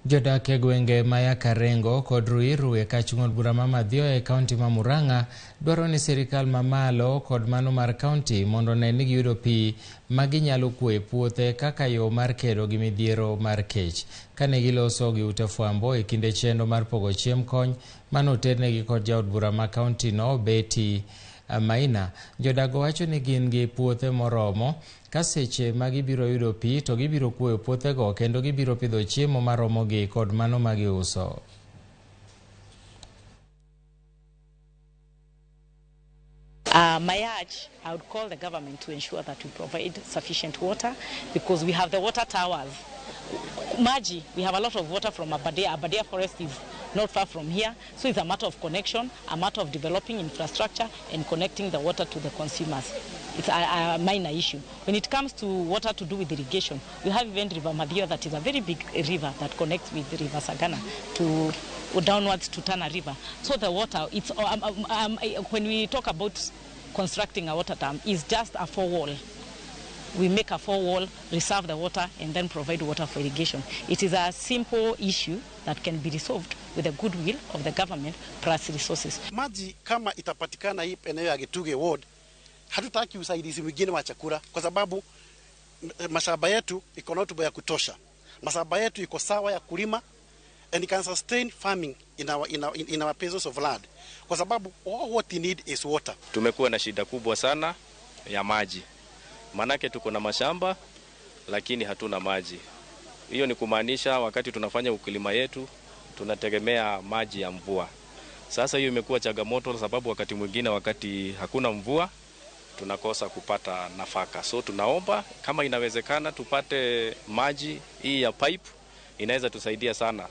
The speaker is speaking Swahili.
Jodak e gwenge maya Karengo kod Ruiru e kachung'od bura ma Madhio e kaunti ma Murang'a dwaro ni sirkal mamalo kod mano mar kaunti mondo ne ni giyudo pi ma ginyalo kuoye puothe kaka yo mar kedo gi midhiero mar kech. Kane giloso gi ute fwambo e kinde chenro mar pogo chiem kony manoternegi kod jaod bura ma kaunti no Beti Maina, jodago wacho ni gin gi puothe moromo ka seche ma gibiro yudo pi to gibiro kuoyo puothego kendo gibiro pidho chiemo ma Ramogi kod mano ma giuso. My urge, I would call the government to ensure that we provide sufficient water because we have the water towers. Magi, we have a lot of water from Aberdare. Aberdare Forest is not far from here, so it's a matter of connection, a matter of developing infrastructure and connecting the water to the consumers. It's a minor issue. When it comes to water to do with irrigation, we have even River Madhio that is a very big river that connects with the River Sagana to downwards to Tana River. So the water, it's when we talk about constructing a water dam, is just a four-wall. We make a four-wall, reserve the water, and then provide water for irrigation. It is a simple issue that can be resolved with the goodwill of the government plus resources. Maji kama itapatikana hii eneo ya Gituge ward, hatutaki usaidizi mwingine wa chakula kwa sababu mashamba yetu iko na rutuba ya kutosha. Mashamba yetu iko sawa ya kulima and it can sustain farming in our pieces of land. Kwa sababu all what we need is water. Tumekuwa na shida kubwa sana ya maji. Manake tuko na mashamba lakini hatuna maji. Hiyo ni kumaanisha wakati tunafanya ukulima yetu tunategemea maji ya mvua. Sasa hiyo imekuwa changamoto sababu wakati mwingine wakati hakuna mvua tunakosa kupata nafaka. So tunaomba kama inawezekana tupate maji hii ya pipe, inaweza tusaidia sana.